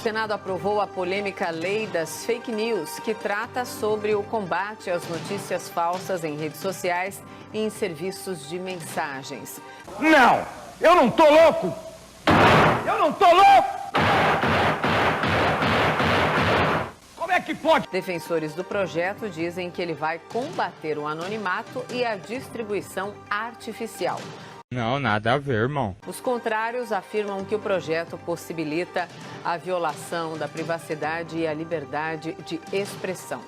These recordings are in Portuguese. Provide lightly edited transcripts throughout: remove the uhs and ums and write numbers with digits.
Senado aprovou a polêmica lei das fake news, que trata sobre o combate às notícias falsas em redes sociais e em serviços de mensagens. Não! Eu não tô louco! Eu não tô louco! Como é que pode? Defensores do projeto dizem que ele vai combater o anonimato e a distribuição artificial. Não, nada a ver, irmão. Os contrários afirmam que o projeto possibilita a violação da privacidade e a liberdade de expressão.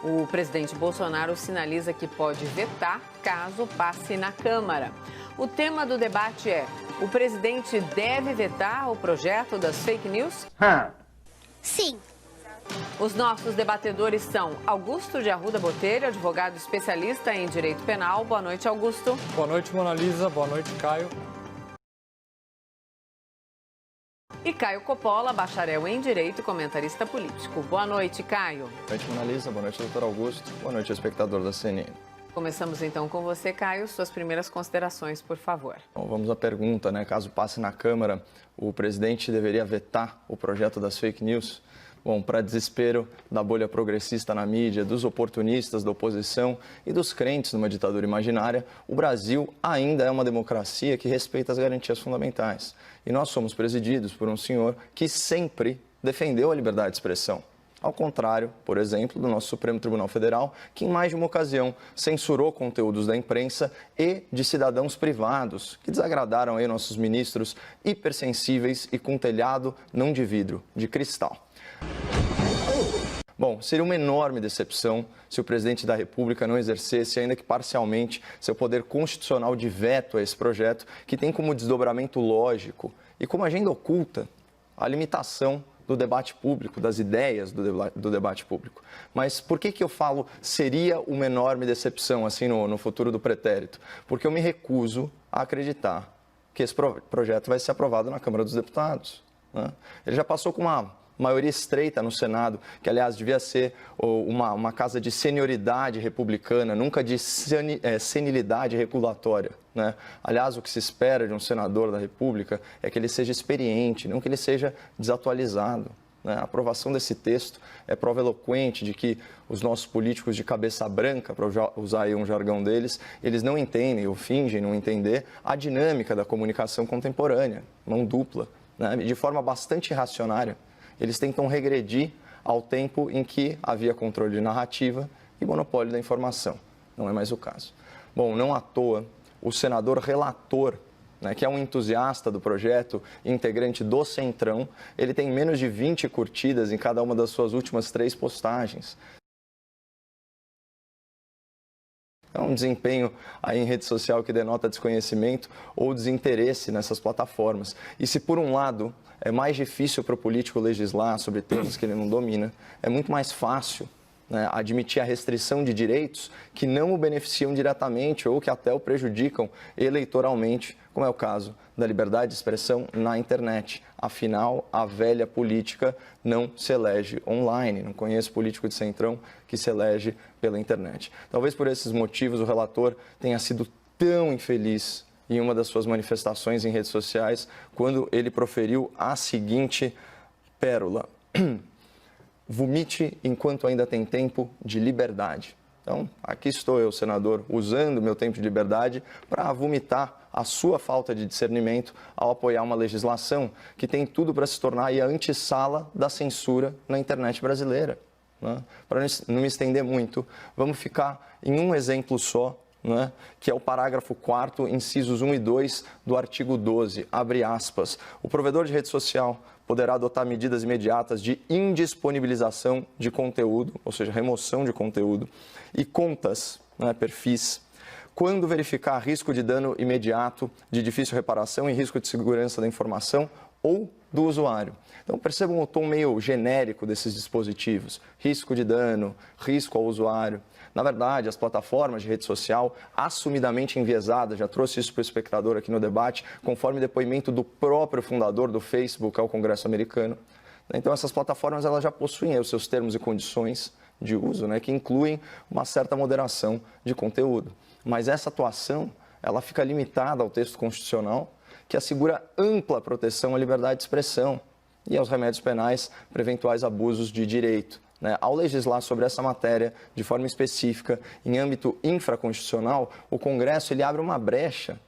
O presidente Bolsonaro sinaliza que pode vetar caso passe na Câmara. O tema do debate é: o presidente deve vetar o projeto das fake news? Sim. Os nossos debatedores são Augusto de Arruda Botelho, advogado especialista em direito penal. Boa noite, Augusto. Boa noite, Mona Lisa. Boa noite, Caio. E Caio Coppola, bacharel em direito e comentarista político. Boa noite, Caio. Boa noite, Mona Lisa. Boa noite, doutor Augusto. Boa noite, espectador da CNN. Começamos então com você, Caio. Suas primeiras considerações, por favor. Bom, vamos à pergunta, né? Caso passe na Câmara, o presidente deveria vetar o projeto das fake news? Bom, para desespero da bolha progressista na mídia, dos oportunistas da oposição e dos crentes numa ditadura imaginária, o Brasil ainda é uma democracia que respeita as garantias fundamentais. E nós somos presididos por um senhor que sempre defendeu a liberdade de expressão. Ao contrário, por exemplo, do nosso Supremo Tribunal Federal, que em mais de uma ocasião censurou conteúdos da imprensa e de cidadãos privados, que desagradaram aí nossos ministros hipersensíveis e com telhado não de vidro, de cristal. Bom, seria uma enorme decepção se o presidente da República não exercesse, ainda que parcialmente, seu poder constitucional de veto a esse projeto, que tem como desdobramento lógico e como agenda oculta a limitação do debate público, das ideias do debate público. Mas por que eu falo seria uma enorme decepção, assim, no futuro do pretérito? Porque eu me recuso a acreditar que esse projeto vai ser aprovado na Câmara dos Deputados, né? Ele já passou com uma maioria estreita no Senado, que, aliás, devia ser uma casa de senioridade republicana, nunca de senilidade regulatória, né? Aliás, o que se espera de um senador da República é que ele seja experiente, não que ele seja desatualizado, né? A aprovação desse texto é prova eloquente de que os nossos políticos de cabeça branca, para usar aí um jargão deles, eles não entendem ou fingem não entender a dinâmica da comunicação contemporânea, mão dupla, né? De forma bastante irracionária. Eles tentam regredir ao tempo em que havia controle de narrativa e monopólio da informação. Não é mais o caso. Bom, não à toa, o senador relator, né, que é um entusiasta do projeto, integrante do Centrão, ele tem menos de 20 curtidas em cada uma das suas últimas 3 postagens. É um desempenho aí em rede social que denota desconhecimento ou desinteresse nessas plataformas. E se, por um lado, é mais difícil para o político legislar sobre temas que ele não domina, é muito mais fácil, né, admitir a restrição de direitos que não o beneficiam diretamente ou que até o prejudicam eleitoralmente, como é o caso da liberdade de expressão na internet. Afinal, a velha política não se elege online. Não conheço político de Centrão que se elege pela internet. Talvez por esses motivos o relator tenha sido tão infeliz em uma das suas manifestações em redes sociais, quando ele proferiu a seguinte pérola: vomite enquanto ainda tem tempo de liberdade. Então, aqui estou eu, senador, usando meu tempo de liberdade para vomitar a sua falta de discernimento ao apoiar uma legislação que tem tudo para se tornar a antessala da censura na internet brasileira, né? Para não me estender muito, vamos ficar em um exemplo só, né, que é o parágrafo 4º, incisos 1 e 2 do artigo 12, abre aspas: o provedor de rede social poderá adotar medidas imediatas de indisponibilização de conteúdo, ou seja, remoção de conteúdo, e contas, né, perfis, quando verificar risco de dano imediato, de difícil reparação e risco de segurança da informação ou do usuário. Então, percebam o tom meio genérico desses dispositivos: risco de dano, risco ao usuário. Na verdade, as plataformas de rede social, assumidamente enviesadas, já trouxe isso para o espectador aqui no debate, conforme depoimento do próprio fundador do Facebook ao Congresso americano. Então, essas plataformas elas já possuem os seus termos e condições de uso, né, que incluem uma certa moderação de conteúdo. Mas essa atuação, ela fica limitada ao texto constitucional, que assegura ampla proteção à liberdade de expressão. e aos remédios penais para eventuais abusos de direito. Ao legislar sobre essa matéria de forma específica, em âmbito infraconstitucional, o Congresso ele abre uma brecha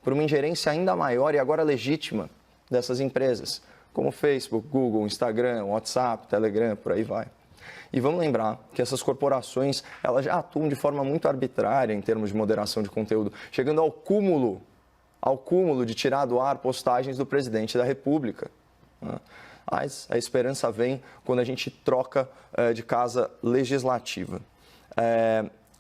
para uma ingerência ainda maior e agora legítima dessas empresas, como Facebook, Google, Instagram, WhatsApp, Telegram, por aí vai. E vamos lembrar que essas corporações elas já atuam de forma muito arbitrária em termos de moderação de conteúdo, chegando ao cúmulo de tirar do ar postagens do presidente da República. Mas a esperança vem quando a gente troca de casa legislativa.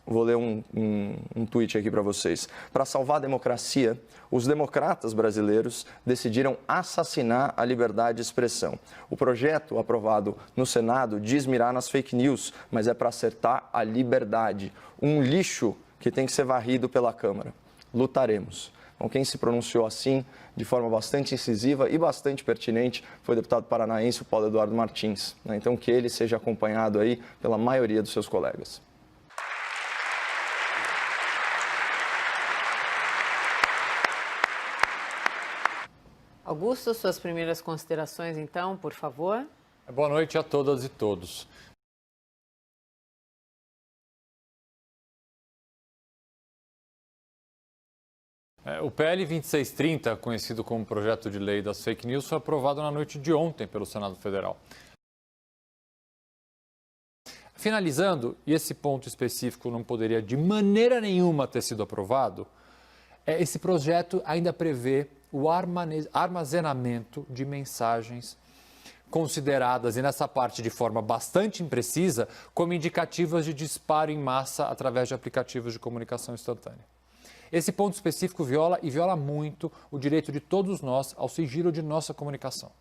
Vou ler um tweet aqui para vocês. Para salvar a democracia, os democratas brasileiros decidiram assassinar a liberdade de expressão. O projeto aprovado no Senado diz mirar nas fake news, mas é para acertar a liberdade. Um lixo que tem que ser varrido pela Câmara. Lutaremos. Então, quem se pronunciou assim, de forma bastante incisiva e bastante pertinente, foi o deputado paranaense, o Paulo Eduardo Martins. Então, que ele seja acompanhado aí pela maioria dos seus colegas. Augusto, suas primeiras considerações, então, por favor. Boa noite a todas e todos. O PL 2630, conhecido como Projeto de Lei das Fake News, foi aprovado na noite de ontem pelo Senado Federal. Finalizando, e esse ponto específico não poderia de maneira nenhuma ter sido aprovado, esse projeto ainda prevê o armazenamento de mensagens consideradas, e nessa parte de forma bastante imprecisa, como indicativas de disparo em massa através de aplicativos de comunicação instantânea. Esse ponto específico viola muito o direito de todos nós ao sigilo de nossa comunicação.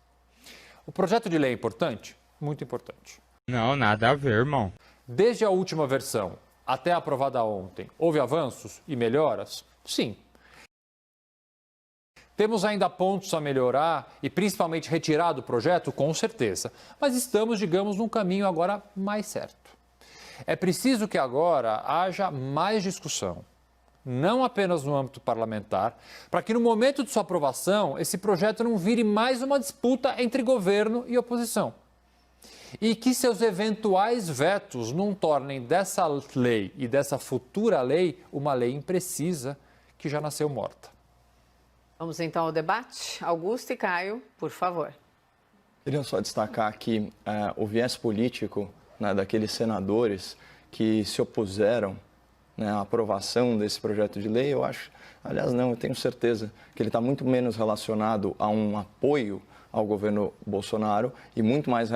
O projeto de lei é importante? Muito importante. Não, nada a ver, irmão. Desde a última versão até a aprovada ontem, houve avanços e melhoras? Sim. Temos ainda pontos a melhorar e principalmente retirar do projeto? Com certeza. Mas estamos, digamos, num caminho agora mais certo. É preciso que agora haja mais discussão, não apenas no âmbito parlamentar, para que no momento de sua aprovação, esse projeto não vire mais uma disputa entre governo e oposição. E que seus eventuais vetos não tornem dessa lei e dessa futura lei uma lei imprecisa que já nasceu morta. Vamos então ao debate. Augusto e Caio, por favor. Queria só destacar aqui o viés político daqueles senadores que se opuseram à aprovação desse projeto de lei. Eu acho, aliás, não, eu tenho certeza que ele está muito menos relacionado a um apoio ao governo Bolsonaro e muito mais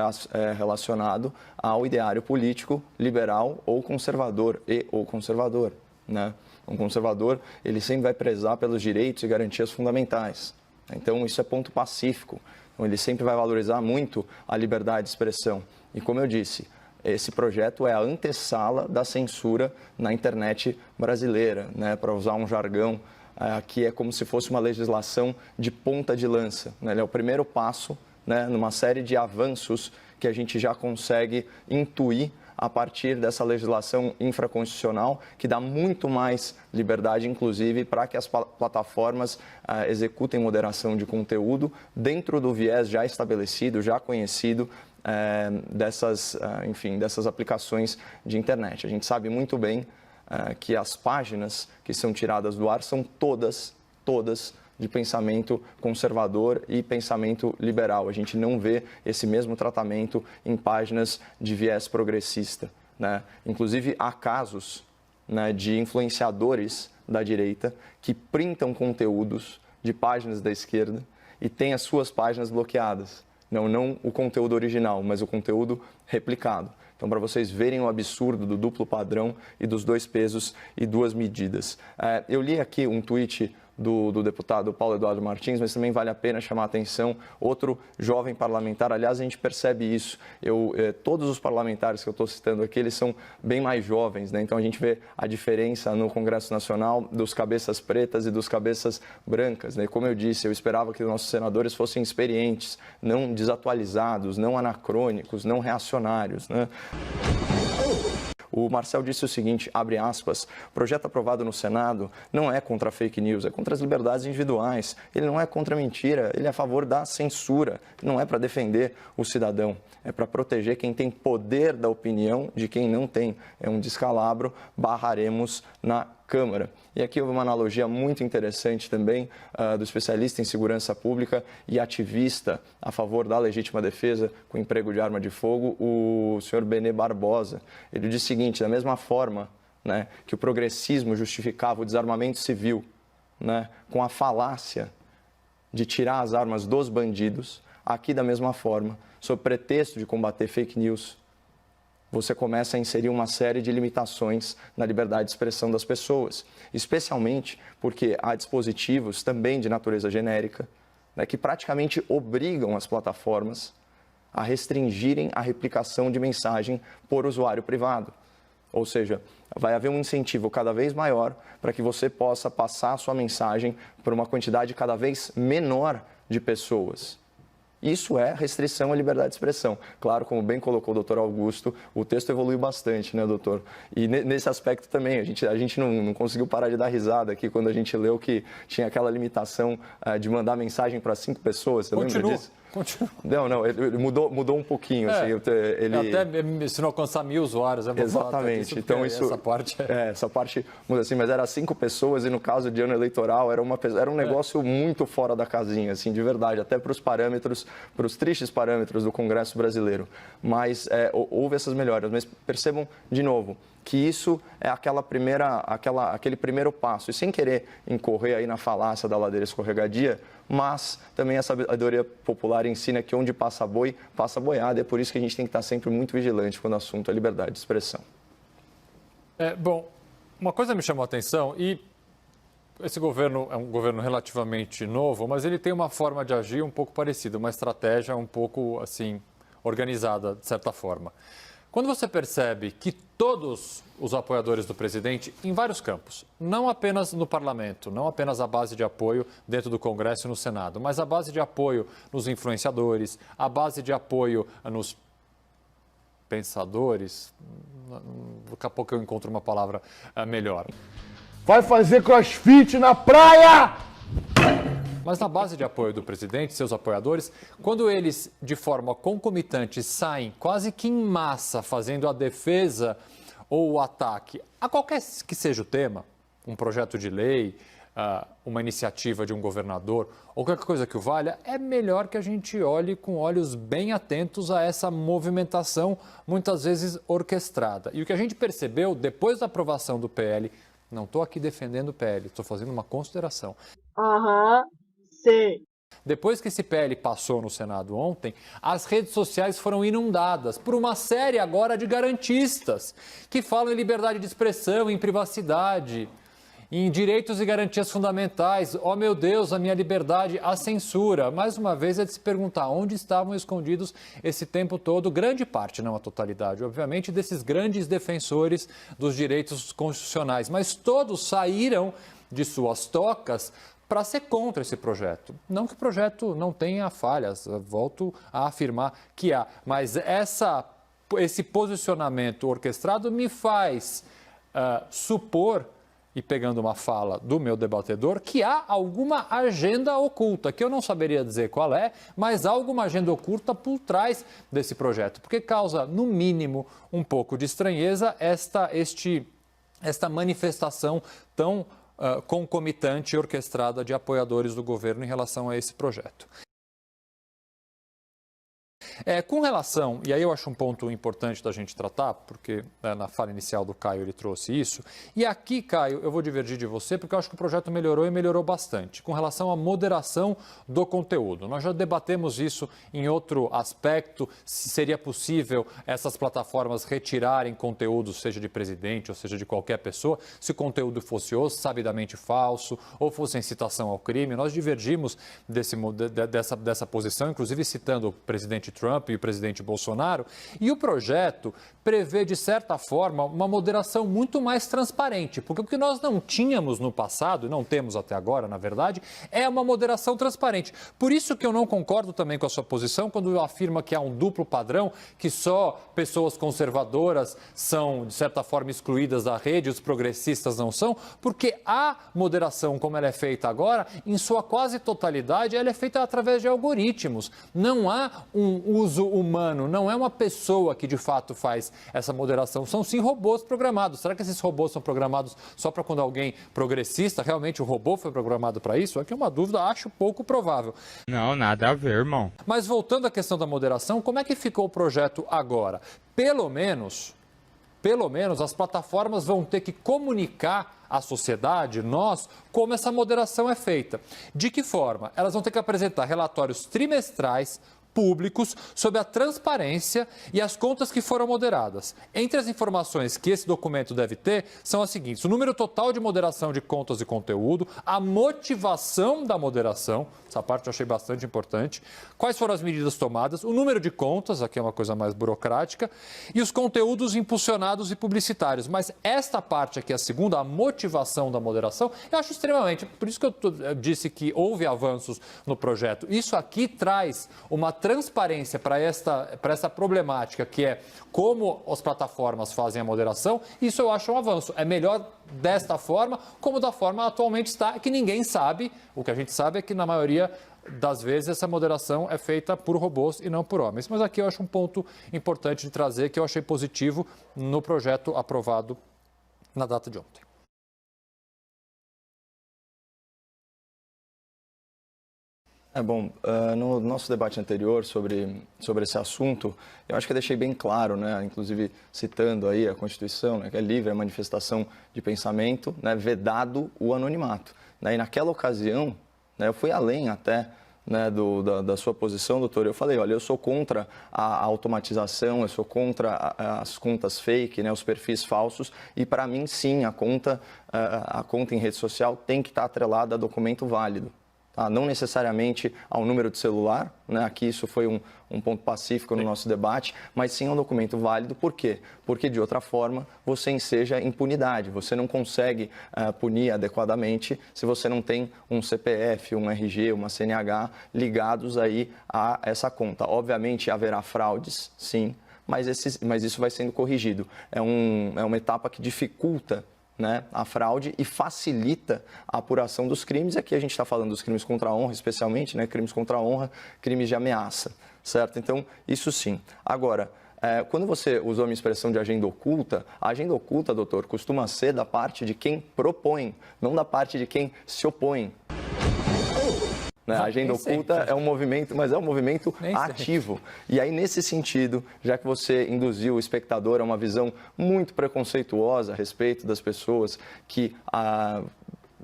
relacionado ao ideário político liberal ou conservador Um conservador, ele sempre vai prezar pelos direitos e garantias fundamentais. Então, isso é ponto pacífico. Então, ele sempre vai valorizar muito a liberdade de expressão. E, como eu disse, esse projeto é a antessala da censura na internet brasileira, para usar um jargão que é como se fosse uma legislação de ponta de lança. Ele é o primeiro passo numa série de avanços que a gente já consegue intuir a partir dessa legislação infraconstitucional, que dá muito mais liberdade, inclusive, para que as plataformas executem moderação de conteúdo dentro do viés já estabelecido, já conhecido dessas aplicações de internet. A gente sabe muito bem que as páginas que são tiradas do ar são todas de pensamento conservador e pensamento liberal. A gente não vê esse mesmo tratamento em páginas de viés progressista. Inclusive, há casos de influenciadores da direita que printam conteúdos de páginas da esquerda e têm as suas páginas bloqueadas. Não o conteúdo original, mas o conteúdo replicado. Então, para vocês verem o absurdo do duplo padrão e dos dois pesos e duas medidas. Eu li aqui um tweet do deputado Paulo Eduardo Martins, mas também vale a pena chamar a atenção, outro jovem parlamentar, aliás, a gente percebe isso, todos os parlamentares que eu estou citando aqui, eles são bem mais jovens, então a gente vê a diferença no Congresso Nacional dos cabeças pretas e dos cabeças brancas, Como eu disse, eu esperava que os nossos senadores fossem experientes, não desatualizados, não anacrônicos, não reacionários, O Marcel disse o seguinte, abre aspas, o projeto aprovado no Senado não é contra a fake news, é contra as liberdades individuais. Ele não é contra a mentira, ele é a favor da censura. Não é para defender o cidadão, é para proteger quem tem poder da opinião de quem não tem. É um descalabro, barraremos na Câmara. E aqui houve uma analogia muito interessante também do especialista em segurança pública e ativista a favor da legítima defesa com emprego de arma de fogo, o senhor Benê Barbosa. Ele diz o seguinte, da mesma forma, né, que o progressismo justificava o desarmamento civil, né, com a falácia de tirar as armas dos bandidos, aqui da mesma forma, sob pretexto de combater fake news, você começa a inserir uma série de limitações na liberdade de expressão das pessoas, especialmente porque há dispositivos também de natureza genérica, né, que praticamente obrigam as plataformas a restringirem a replicação de mensagem por usuário privado. Ou seja, vai haver um incentivo cada vez maior para que você possa passar a sua mensagem por uma quantidade cada vez menor de pessoas. Isso é restrição à liberdade de expressão. Claro, como bem colocou o doutor Augusto, o texto evoluiu bastante, né, doutor? E nesse aspecto também, a gente não conseguiu parar de dar risada aqui quando a gente leu que tinha aquela limitação de mandar mensagem para 5 pessoas. Você lembra disso? Continua. Não, ele mudou um pouquinho. Assim, até se não alcançar 1.000 usuários. Exatamente. Então, essa parte... essa parte muda assim, mas era 5 pessoas e no caso de ano eleitoral era um negócio muito fora da casinha, assim, de verdade, até para os parâmetros, para os tristes parâmetros do Congresso brasileiro. Mas houve essas melhoras, mas percebam de novo que isso é aquele primeiro passo. E sem querer incorrer aí na falácia da ladeira escorregadia, mas também a sabedoria popular ensina que onde passa boi, passa boiada. É por isso que a gente tem que estar sempre muito vigilante quando o assunto é liberdade de expressão. Bom, uma coisa me chamou a atenção, e esse governo é um governo relativamente novo, mas ele tem uma forma de agir um pouco parecida, uma estratégia um pouco assim organizada, de certa forma. Quando você percebe que todos os apoiadores do presidente, em vários campos, não apenas no parlamento, não apenas a base de apoio dentro do Congresso e no Senado, mas a base de apoio nos influenciadores, a base de apoio nos pensadores, daqui a pouco eu encontro uma palavra melhor. Vai fazer crossfit na praia! Mas na base de apoio do presidente, seus apoiadores, quando eles, de forma concomitante, saem quase que em massa fazendo a defesa ou o ataque a qualquer que seja o tema, um projeto de lei, uma iniciativa de um governador ou qualquer coisa que o valha, é melhor que a gente olhe com olhos bem atentos a essa movimentação, muitas vezes orquestrada. E o que a gente percebeu depois da aprovação do PL, não estou aqui defendendo o PL, estou fazendo uma consideração. Sim. Depois que esse PL passou no Senado ontem, as redes sociais foram inundadas por uma série agora de garantistas que falam em liberdade de expressão, em privacidade, em direitos e garantias fundamentais. Oh, meu Deus, a minha liberdade, a censura. Mais uma vez é de se perguntar onde estavam escondidos esse tempo todo, grande parte, não a totalidade, obviamente, desses grandes defensores dos direitos constitucionais. Mas todos saíram de suas tocas para ser contra esse projeto. Não que o projeto não tenha falhas, volto a afirmar que há, mas esse posicionamento orquestrado me faz supor, e pegando uma fala do meu debatedor, que há alguma agenda oculta, que eu não saberia dizer qual é, mas há alguma agenda oculta por trás desse projeto, porque causa, no mínimo, um pouco de estranheza esta manifestação tão concomitante e orquestrada de apoiadores do governo em relação a esse projeto. Com relação, e aí eu acho um ponto importante da gente tratar, porque na fala inicial do Caio ele trouxe isso, e aqui, Caio, eu vou divergir de você, porque eu acho que o projeto melhorou e melhorou bastante, com relação à moderação do conteúdo. Nós já debatemos isso em outro aspecto, se seria possível essas plataformas retirarem conteúdo, seja de presidente ou seja de qualquer pessoa, se o conteúdo fosse sabidamente falso ou fosse incitação ao crime. Nós divergimos dessa posição, inclusive citando o presidente Trump Trump e o presidente Bolsonaro. E o projeto prevê, de certa forma, uma moderação muito mais transparente, porque o que nós não tínhamos no passado, e não temos até agora, na verdade, é uma moderação transparente. Por isso que eu não concordo também com a sua posição quando afirma que há um duplo padrão, que só pessoas conservadoras são, de certa forma, excluídas da rede, os progressistas não são, porque a moderação, como ela é feita agora, em sua quase totalidade, ela é feita através de algoritmos. Não há um uso humano, não é uma pessoa que de fato faz essa moderação. São sim robôs programados. Será que esses robôs são programados só para quando alguém progressista, realmente o robô foi programado para isso? Aqui é uma dúvida, acho pouco provável. Não, nada a ver, irmão. Mas voltando à questão da moderação, como é que ficou o projeto agora? Pelo menos as plataformas vão ter que comunicar à sociedade, nós, como essa moderação é feita. De que forma? Elas vão ter que apresentar relatórios trimestrais públicos sobre a transparência e as contas que foram moderadas. Entre as informações que esse documento deve ter são as seguintes: o número total de moderação de contas e conteúdo, a motivação da moderação, essa parte eu achei bastante importante, quais foram as medidas tomadas, o número de contas, aqui é uma coisa mais burocrática, e os conteúdos impulsionados e publicitários. Mas esta parte aqui, a segunda, a motivação da moderação, eu acho extremamente, por isso que eu disse que houve avanços no projeto. Isso aqui traz uma transparência para essa problemática, que é como as plataformas fazem a moderação. Isso eu acho um avanço. É melhor desta forma, como da forma atualmente está, que ninguém sabe. O que a gente sabe é que, na maioria das vezes, essa moderação é feita por robôs e não por homens. Mas aqui eu acho um ponto importante de trazer, que eu achei positivo no projeto aprovado na data de ontem. No nosso debate anterior sobre esse assunto, eu acho que eu deixei bem claro, né, inclusive citando aí a Constituição, né, que é livre a manifestação de pensamento, né, vedado o anonimato. Né, e naquela ocasião, né, eu fui além até, né, da sua posição, doutor. Eu falei, olha, eu sou contra a automatização, eu sou contra as contas fake, né, os perfis falsos, e para mim, sim, a conta em rede social tem que estar atrelada a documento válido. Não necessariamente ao número de celular, né? Aqui isso foi um ponto pacífico no nosso debate, mas sim um documento válido. Por quê? Porque, de outra forma, você enseja impunidade. Você não consegue punir adequadamente se você não tem um CPF, um RG, uma CNH ligados aí a essa conta. Obviamente, haverá fraudes, sim, mas isso vai sendo corrigido. É uma etapa que dificulta, né, a fraude e facilita a apuração dos crimes. Aqui a gente está falando dos crimes contra a honra, especialmente, né, crimes contra a honra, crimes de ameaça, certo? Então, isso sim. Agora, quando você usou a minha expressão de agenda oculta, a agenda oculta, doutor, costuma ser da parte de quem propõe, não da parte de quem se opõe. A agenda oculta é um movimento, mas é um movimento ativo. E aí, nesse sentido, já que você induziu o espectador a uma visão muito preconceituosa a respeito das pessoas que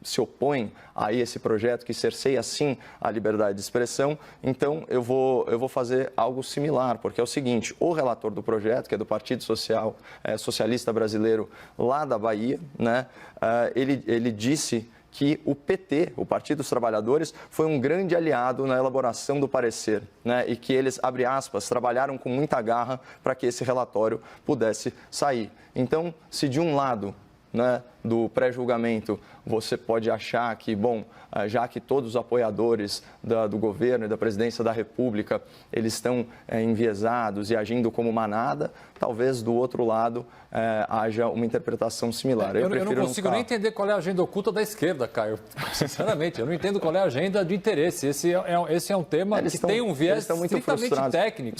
se opõem a esse projeto, que cerceia, sim, a liberdade de expressão, então eu vou fazer algo similar, porque é o seguinte: o relator do projeto, que é do Partido Socialista Brasileiro lá da Bahia, né, ele disse que o PT, o Partido dos Trabalhadores, foi um grande aliado na elaboração do parecer, né? E que eles, abre aspas, trabalharam com muita garra para que esse relatório pudesse sair. Então, se de um lado, né, do pré-julgamento, você pode achar que, bom, já que todos os apoiadores do governo e da presidência da República, eles estão enviesados e agindo como manada, talvez do outro lado haja uma interpretação similar. Eu não consigo nem entender qual é a agenda oculta da esquerda, Caio. Sinceramente, eu não entendo qual é a agenda de interesse. Esse é um tema que tem um viés estritamente técnico.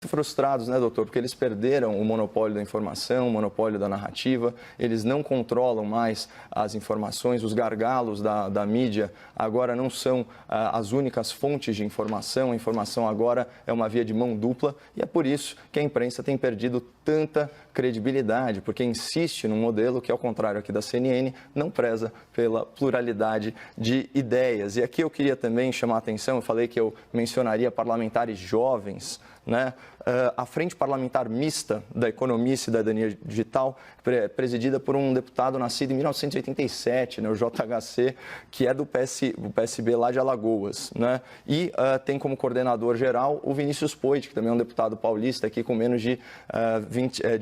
Frustrados, né, doutor? Porque eles perderam o monopólio da informação, o monopólio da narrativa, eles não controlam mais as informações, os gargalos da mídia agora não são as únicas fontes de informação, a informação agora é uma via de mão dupla e é por isso que a imprensa tem perdido tanta credibilidade, porque insiste num modelo que, ao contrário aqui da CNN, não preza pela pluralidade de ideias. E aqui eu queria também chamar a atenção, eu falei que eu mencionaria parlamentares jovens, né? a Frente Parlamentar Mista da Economia e Cidadania Digital, presidida por um deputado nascido em 1987, né, o JHC, que é do PSB lá de Alagoas, né? E tem como coordenador geral o Vinícius Poit, que também é um deputado paulista aqui com menos de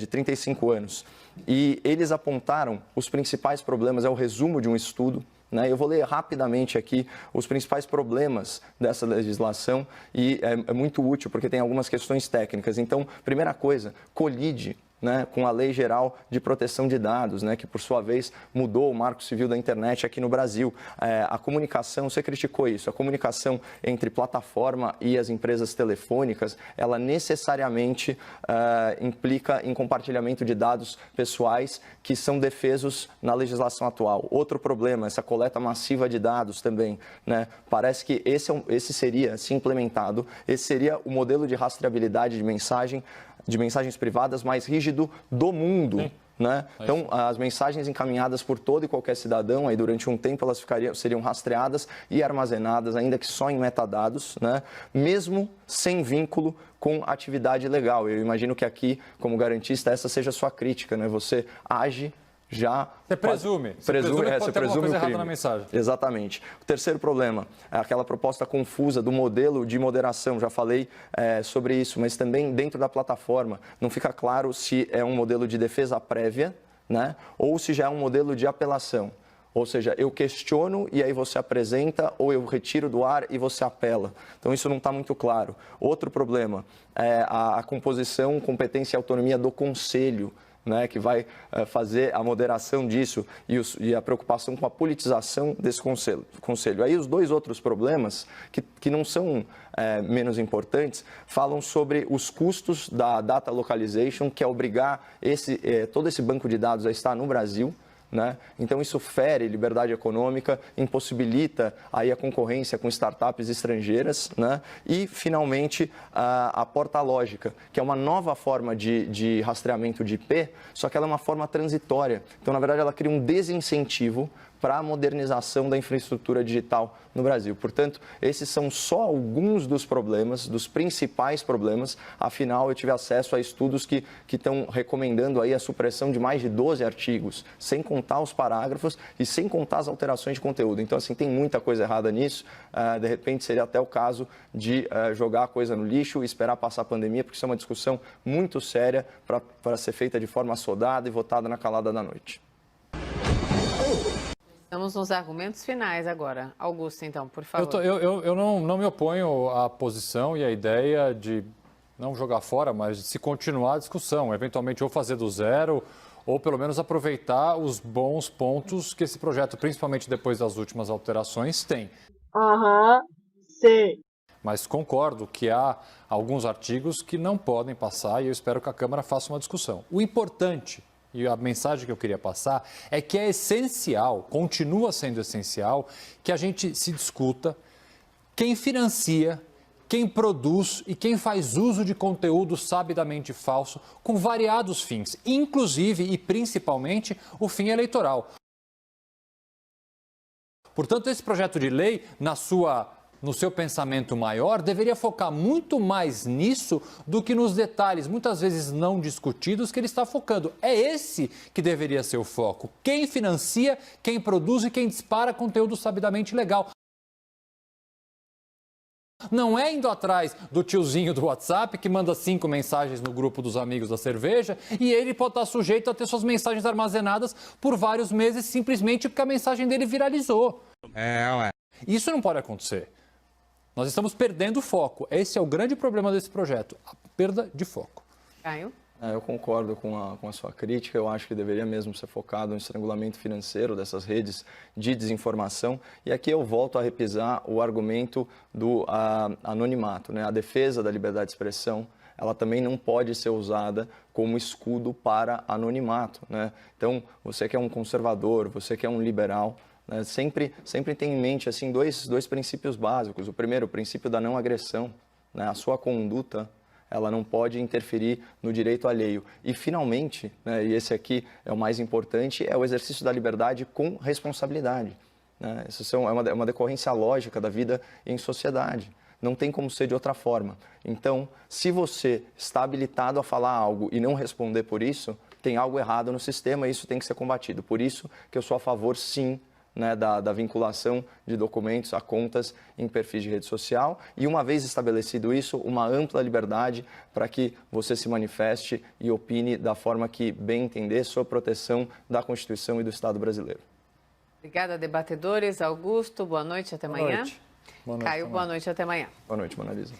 35 anos. E eles apontaram os principais problemas, é o resumo de um estudo, né? Eu vou ler rapidamente aqui os principais problemas dessa legislação e é muito útil porque tem algumas questões técnicas. Então, primeira coisa, colide, né, com a Lei Geral de Proteção de Dados, né, que por sua vez mudou o Marco Civil da Internet aqui no Brasil. A comunicação, você criticou isso, a comunicação entre plataforma e as empresas telefônicas, ela necessariamente implica em compartilhamento de dados pessoais que são defesos na legislação atual. Outro problema, essa coleta massiva de dados também, né, parece que esse seria, se implementado, esse seria o modelo de rastreabilidade de mensagens privadas mais rígido do mundo. Né? Então, as mensagens encaminhadas por todo e qualquer cidadão, aí durante um tempo elas seriam rastreadas e armazenadas, ainda que só em metadados, né? Mesmo sem vínculo com atividade legal. Eu imagino que aqui, como garantista, essa seja a sua crítica, né? Você age já... Você presume que pode ter alguma coisa errada na mensagem. Exatamente. O terceiro problema é aquela proposta confusa do modelo de moderação. Já falei sobre isso, mas também dentro da plataforma. Não fica claro se é um modelo de defesa prévia, né, ou se já é um modelo de apelação. Ou seja, eu questiono e aí você apresenta, ou eu retiro do ar e você apela. Então, isso não está muito claro. Outro problema é a composição, competência e autonomia do conselho, né, que vai fazer a moderação disso e a preocupação com a politização desse conselho. Aí os dois outros problemas, que não são menos importantes, falam sobre os custos da data localization, que é obrigar todo esse banco de dados a estar no Brasil. Né? Então, isso fere liberdade econômica, impossibilita aí a concorrência com startups estrangeiras, né? E, finalmente, a porta lógica, que é uma nova forma de rastreamento de IP, só que ela é uma forma transitória. Então, na verdade, ela cria um desincentivo para a modernização da infraestrutura digital no Brasil. Portanto, esses são só alguns dos problemas, dos principais problemas. Afinal, eu tive acesso a estudos que estão recomendando aí a supressão de mais de 12 artigos, sem contar os parágrafos e sem contar as alterações de conteúdo. Então, assim, tem muita coisa errada nisso. De repente, seria até o caso de jogar a coisa no lixo e esperar passar a pandemia, porque isso é uma discussão muito séria para ser feita de forma assodada e votada na calada da noite. Estamos nos argumentos finais agora. Augusto, então, por favor. Eu não me oponho à posição e à ideia de não jogar fora, mas de se continuar a discussão, eventualmente ou fazer do zero, ou pelo menos aproveitar os bons pontos que esse projeto, principalmente depois das últimas alterações, tem. Sim. Mas concordo que há alguns artigos que não podem passar e eu espero que a Câmara faça uma discussão. O importante, e a mensagem que eu queria passar, é que é essencial, continua sendo essencial, que a gente se discuta quem financia, quem produz e quem faz uso de conteúdo sabidamente falso com variados fins, inclusive e principalmente o fim eleitoral. Portanto, esse projeto de lei, no seu pensamento maior, deveria focar muito mais nisso do que nos detalhes, muitas vezes não discutidos, que ele está focando. É esse que deveria ser o foco. Quem financia, quem produz e quem dispara conteúdo sabidamente legal. Não é indo atrás do tiozinho do WhatsApp que manda 5 mensagens no grupo dos amigos da cerveja e ele pode estar sujeito a ter suas mensagens armazenadas por vários meses simplesmente porque a mensagem dele viralizou. Isso não pode acontecer. Nós estamos perdendo o foco. Esse é o grande problema desse projeto, a perda de foco. Caio? Eu concordo com a sua crítica. Eu acho que deveria mesmo ser focado no estrangulamento financeiro dessas redes de desinformação. E aqui eu volto a repisar o argumento do anonimato, né? A defesa da liberdade de expressão, ela também não pode ser usada como escudo para anonimato, né? Então, você que é um conservador, você que é um liberal, né, sempre tem em mente assim, dois princípios básicos. O primeiro, o princípio da não agressão, né? A sua conduta, ela não pode interferir no direito alheio. E, finalmente, né, e esse aqui é o mais importante, é o exercício da liberdade com responsabilidade, né? Isso é uma decorrência lógica da vida em sociedade. Não tem como ser de outra forma. Então, se você está habilitado a falar algo e não responder por isso, tem algo errado no sistema e isso tem que ser combatido. Por isso que eu sou a favor, sim, né, da vinculação de documentos a contas em perfis de rede social e, uma vez estabelecido isso, uma ampla liberdade para que você se manifeste e opine da forma que bem entender, sob proteção da Constituição e do Estado brasileiro. Obrigada, debatedores. Augusto, boa noite, até amanhã. Boa noite. Caio, boa noite, até amanhã. Boa noite, Mona Lisa.